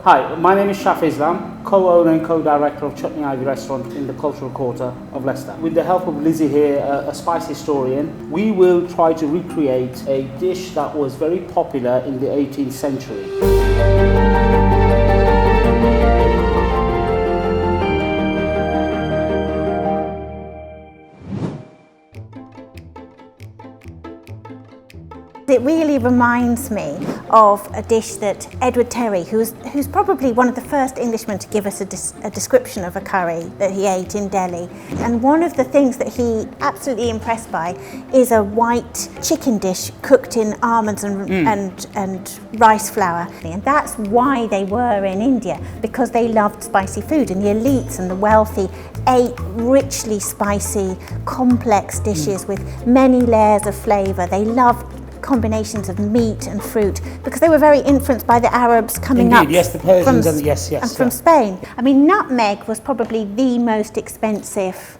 Hi, my name is Shaf, co-owner and co-director of Chutney Ivy Restaurant in the Cultural Quarter of Leicester. With the help of Lizzie here, a spice historian, we will try to recreate a dish that was very popular in the 18th century. It really reminds me of a dish that Edward Terry, who's probably one of the first Englishmen to give us a description of a curry that he ate in Delhi. And one of the things that he absolutely impressed by is a white chicken dish cooked in almonds and rice flour. And that's why they were in India, because they loved spicy food, and the elites and the wealthy ate richly spicy, complex dishes with many layers of flavour. They loved combinations of meat and fruit because they were very influenced by the Arabs coming up yes, the Persians and from Spain. I mean, nutmeg was probably the most expensive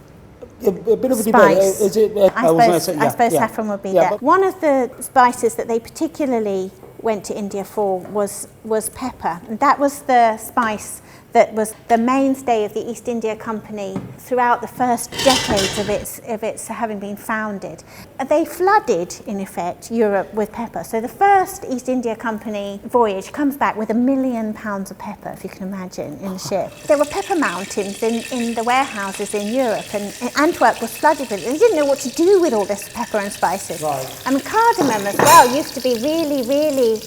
a bit of a spice. Is it? I suppose saffron would be there. One of the spices that they particularly went to India for was pepper, and that was the spice that was the mainstay of the East India Company throughout the first decades of its having been founded. They flooded, in effect, Europe with pepper. So the first East India Company voyage comes back with £1 million of pepper, if you can imagine, in the ship. There were pepper mountains in the warehouses in Europe, and Antwerp was flooded with it. They didn't know what to do with all this pepper and spices. Right. And cardamom as well used to be really, really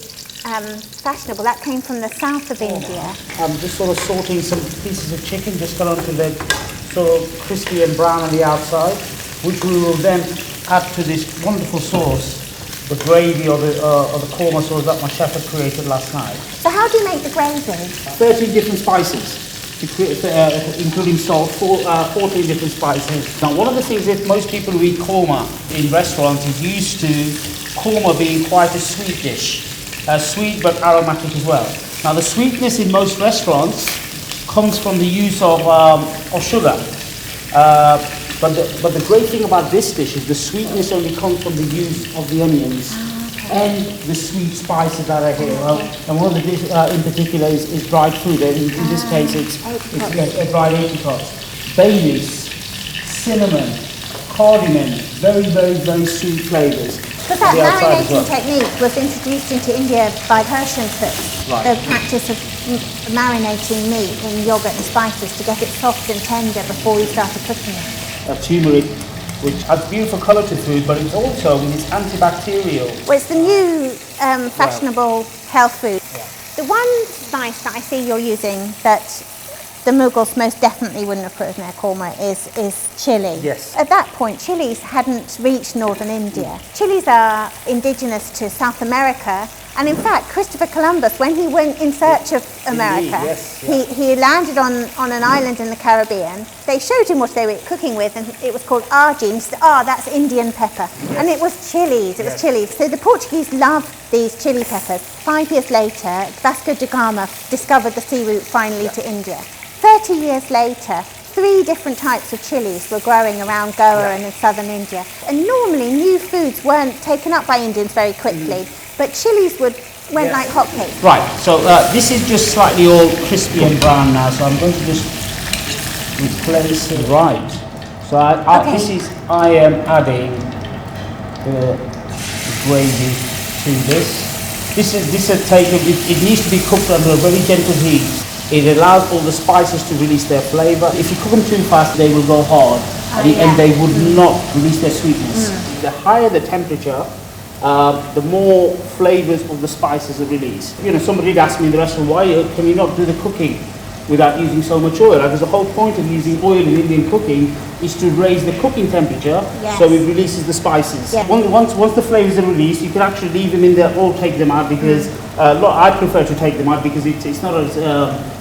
fashionable. That came from the south of India. I'm just sort of sorting some pieces of chicken, just got onto the sort of crispy and brown on the outside, which we will then add to this wonderful sauce, the gravy or the korma sauce that my chef had created last night. So how do you make the gravy? 13 different spices, including salt, 14 different spices. Now, one of the things that most people who eat korma in restaurants is used to korma being quite a sweet dish. Sweet but aromatic as well. Now the sweetness in most restaurants comes from the use of sugar. But the great thing about this dish is the sweetness only comes from the use of the onions and the sweet spices that are here. And one of the dishes in particular is dried fruit. In this case it's a dried apricots. Bay leaves, cinnamon, cardamom, very, very, very sweet flavours. But that marinating technique was introduced into India by Persian cooks. Right. The practice of marinating meat in yogurt and spices to get it soft and tender before you started cooking it. Turmeric, which adds beautiful colour to food, but it's also it's antibacterial. Well, it's the new fashionable health food. Yeah. The one spice that I see you're using that the Mughals most definitely wouldn't have put in their korma is chili. Yes. At that point, chilies hadn't reached northern India. Chilies are indigenous to South America, and in fact, Christopher Columbus, when he went in search of America, he landed on an island in the Caribbean. They showed him what they were cooking with, and it was called argi, and he said, that's Indian pepper. Yes. And it was chilies, it was chilies. So the Portuguese loved these chili peppers. 5 years later, Vasco da Gama discovered the sea route finally to India. 30 years later, 3 different types of chilies were growing around Goa and in southern India. And normally new foods weren't taken up by Indians very quickly, but chilies went like hotcakes. Right, so this is just slightly all crispy and brown now, so I'm going to just replace it. Right, so I am adding the gravy to this. This is taken, it needs to be cooked under a very gentle heat. It allows all the spices to release their flavour. If you cook them too fast, they will go hard and they would not release their sweetness. The higher the temperature, the more flavours of the spices are released. You know, somebody did ask me in the restaurant, why can you not do the cooking without using so much oil? Because the whole point of using oil in Indian cooking is to raise the cooking temperature so it releases the spices. Yes. Once the flavours are released, you can actually leave them in there or take them out, because I prefer to take them out because it's not as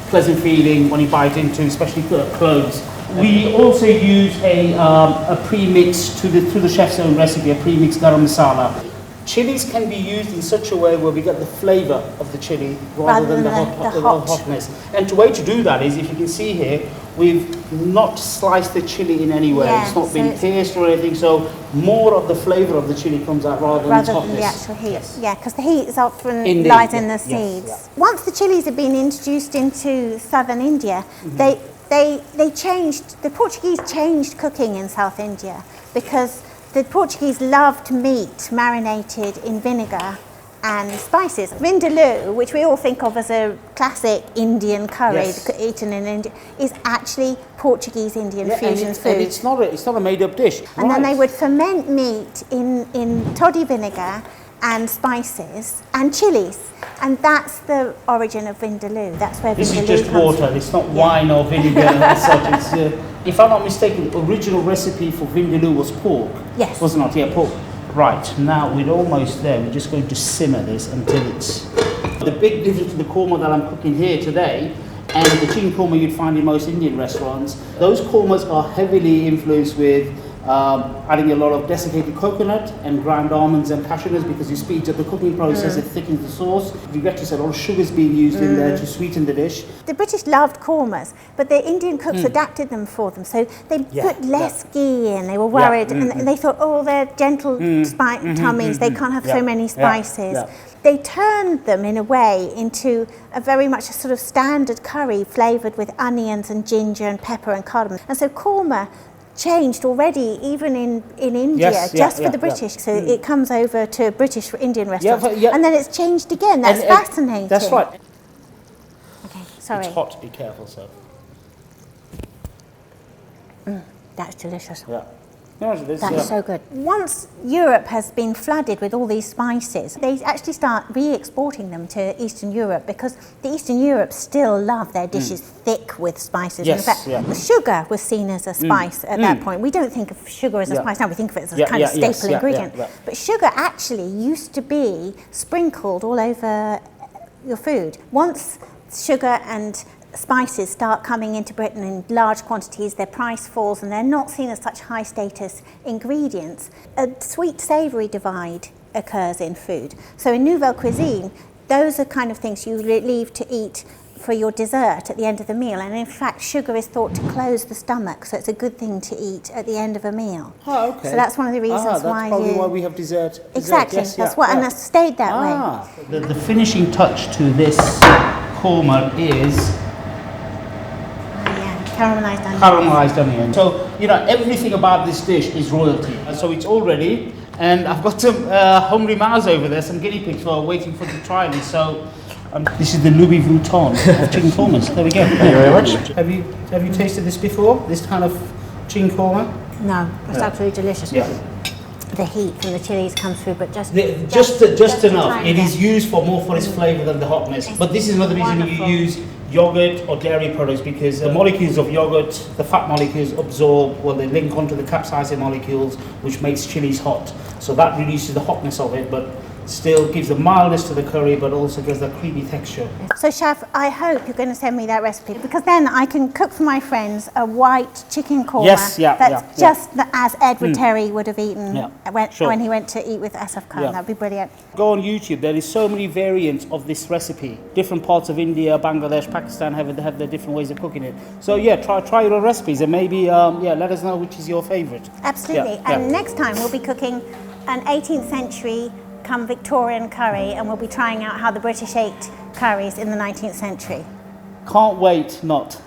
pleasant feeling when you bite into, especially cloves. We also use a pre-mix to the chef's own recipe, a pre-mixed garam masala. chilies can be used in such a way where we get the flavour of the chili rather than the hotness. And the way to do that is, if you can see here, we've not sliced the chili in any way. It's not been pierced or anything, so more of the flavour of the chili comes out rather than the actual heat. Yes. Yeah, because the heat is often lies in the seeds. Yes. Once the chilies have been introduced into southern India, they changed, the Portuguese changed cooking in South India because the Portuguese loved meat marinated in vinegar and spices. Vindaloo, which we all think of as a classic Indian curry eaten in India, is actually Portuguese Indian fusion food. And it's not a made-up dish. And then they would ferment meat in toddy vinegar and spices and chilies, and that's the origin of vindaloo. That's where this vindaloo is just comes water. from. It's not wine or vinegar. It's, if I'm not mistaken, the original recipe for vindaloo was pork. Yes. Was it not? Yeah, pork. Right, now we're almost there. We're just going to simmer this until it's... The big difference to the korma that I'm cooking here today and the chicken korma you'd find in most Indian restaurants, those kormas are heavily influenced with adding a lot of desiccated coconut and ground almonds and cashew nuts because it speeds up the cooking process, it thickens the sauce. You get to see a lot of sugars being used in there to sweeten the dish. The British loved kormas, but the Indian cooks adapted them for them. So they put less ghee in. They were worried and they thought, oh, they're gentle tummies, they can't have so many spices. They turned them in a way into a very much a sort of standard curry flavoured with onions and ginger and pepper and cardamom. And so korma changed already, even in India, just for the British. So it comes over to British Indian restaurants, and then it's changed again. That's fascinating. That's right. Okay, sorry. It's hot. Be careful, sir. That's delicious. Yeah. No, That's so good. Once Europe has been flooded with all these spices, they actually start re-exporting them to Eastern Europe because the Eastern Europe still love their dishes thick with spices. Yes, in fact, sugar was seen as a spice at that point. We don't think of sugar as a spice now, we think of it as a kind of staple ingredient. But sugar actually used to be sprinkled all over your food. Once sugar and spices start coming into Britain in large quantities, their price falls and they're not seen as such high status ingredients. A sweet savoury divide occurs in food. So in Nouvelle cuisine, those are kind of things you leave to eat for your dessert at the end of the meal, and in fact sugar is thought to close the stomach, so it's a good thing to eat at the end of a meal. Oh, okay. So that's one of the reasons that's why probably why we have dessert. Exactly, Yes, that's what, and it's stayed that way. The finishing touch to this korma is caramelized onion. Caramelized onion. So, you know, everything about this dish is royalty. And so it's all ready. And I've got some hungry mouths over there, some guinea pigs who are waiting for to try this. So this is the Louis Vuitton of chicken kormas. There we go. Thank you very much. Have you tasted this before? This kind of chicken korma? No, it's absolutely delicious. Yeah. The heat from the chilies comes through, but just enough. It is used more for its flavour than the hotness. But this is another reason you use yogurt or dairy products, because the molecules of yogurt, the fat molecules absorb, they link onto the capsaicin molecules, which makes chilies hot. So that reduces the hotness of it, but still gives the mildness to the curry, but also gives that creamy texture. So Shaf, I hope you're going to send me that recipe, because then I can cook for my friends a white chicken korma that's just as Edward Terry would have eaten when he went to eat with Asaf Khan. That'd be brilliant. Go on YouTube, there is so many variants of this recipe. Different parts of India, Bangladesh, Pakistan have their different ways of cooking it. So try your recipes and maybe let us know which is your favourite. Absolutely. And next time we'll be cooking an 18th century come Victorian curry, and we'll be trying out how the British ate curries in the 19th century. Can't wait not.